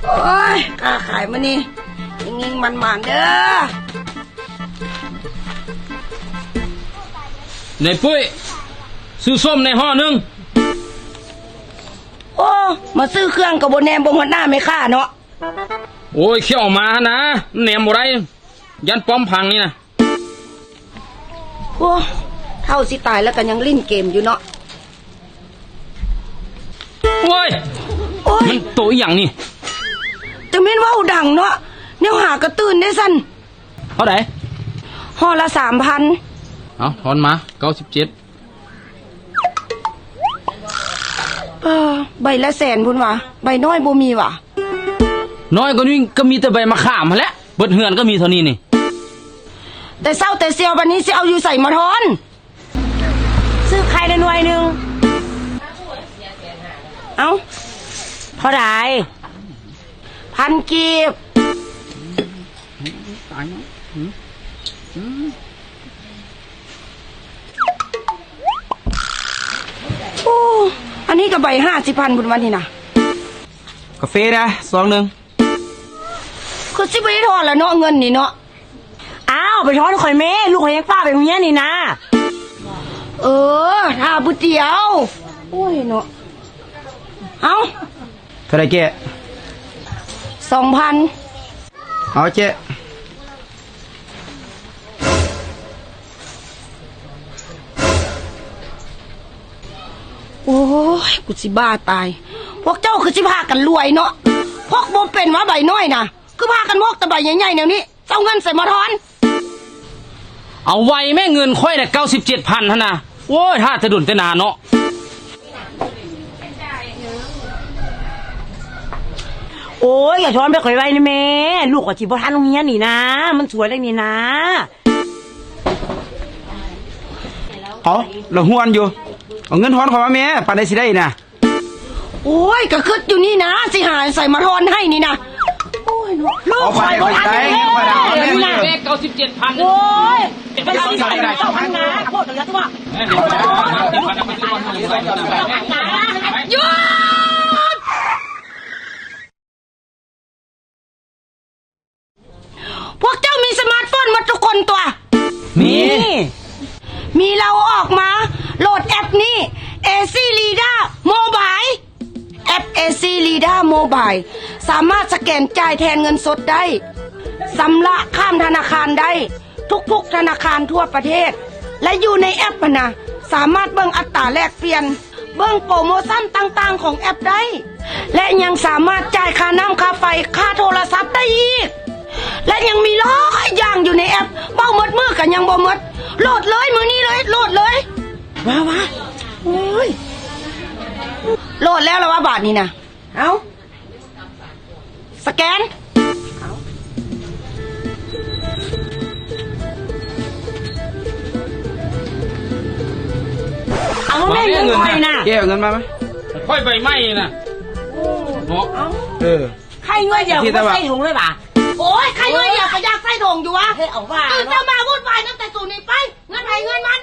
โอ้ยค้าขายมานี่ยิงมันเด้อในปุ้ยซื้อส้มในห่อนึงโอ้มาซื้อเครื่องกับบนแนมบงหัวหน้าไม่ค่าเนาะโอ้ยเขี่ยวมานะแหนมบ่ได้ยันป้อมพังนี่นะโอ้เท่าสิตายแล้วกันยังลิ้นเกมอยู่เนาะโอ้ยมันโตอย่างนี่จะเม่นว่าดังเนาะเนี่ยหากระตื่นได้สั้นเท่าไหร่ห่อละ3,000เอาถอนมา97ใบละ100,000พุ่นวะใบน้อยบ่มีวะน้อยกว่านี้ก็มีแต่ใบมะขามมาแล้วเบิดเหือนก็มีเท่านี้นี่แต่เศร้าแต่เซียววันนี้สิเอาอยู่ใส่มาทอนซื้อไข่ได้หน่วยนึงเอาเท่าไหร่1,000 กีบตายเนาะโอ้อันนี้ก็ใบ50,000บุญวันนี้นะกาแฟนะ2 นึงคือสิไปทอนละเนาะเงินนี่เนาะอ้าวไปทอนข่อยแม่ลูกข่อยยังป้าไปตรงนี้นี่นะถ้าบุเตียวโอ้ยเนาะเอาเท่าไรเจ๊2,000เอาเจ๊โอ้ยกูสิบ้าตายพวกเจ้าคือสิพากันรวยเนาะพวกบ่เป็นว่าใบน้อยนะคือพากันมอกแต่ใบใหญ่ๆแนวนี้เจ้าเงินใส่มาทอนเอาไว้แม่เงินค่อยแต่97,000ท่านนะโอ้ยถ้าจะดุนจะนานเนาะโอ้ยอย่าช้อนไปข่อยไว้นะแม่ลูกกับจีบทันตรงนี้นี่นะมันสวยเลยนี่นะเอาเราห้วนอยู่เอาเงินทอนเขามาแม่ปานใดสิได้นะโอ้ยก็คึดอยู่นี่นะสิหาใส่มาทอนให้นี่นะโอ้ยลูกข่อยบ่ทันเลยแม่97,000โอ้ยไปทำใส่ได้เจ้าพันนะโคตรเยอะตัวหยุดพวกเจ้ามีสมาร์ทโฟนมาทุกคนตัวมีเราออกมาโหลดแอปนี้ AC Reader Mobile แอป AC Reader Mobile สามารถสแกนจ่ายแทนเงินสดได้ชำระข้ามธนาคารได้ทุกธนาคารทั่วประเทศและอยู่ในแอปนะสามารถเบิ่งอัตราแลกเปลี่ยนเบิ่งโปรโมชั่นต่างๆของแอปได้และยังสามารถจ่ายค่าน้ำค่าไฟค่าโทรศัพท์ได้อีกและยังมีร้อยอย่างอยู่ในแอปเบ้าหมดมือกันยังบ่หมดโหลดเลยมือนี้เลยโหลดเลยว้าโอ้ยโหลดแล้วละว่าบาทนี่นะเอาสแกนเอาแม่เงินค่อยนะเกี่ยวเงินมาไหมค่อยใบไม้นะใครเงินเดียวก็ใส่ถุงเลยป่ะโอ้ยใครเงินเดียวก็อยากใส่ถุงอยู่วะเอาว่าตื่นเช้ามาวุ่นวายตั้งแต่สูนี่ไปเงินใครเงินมัน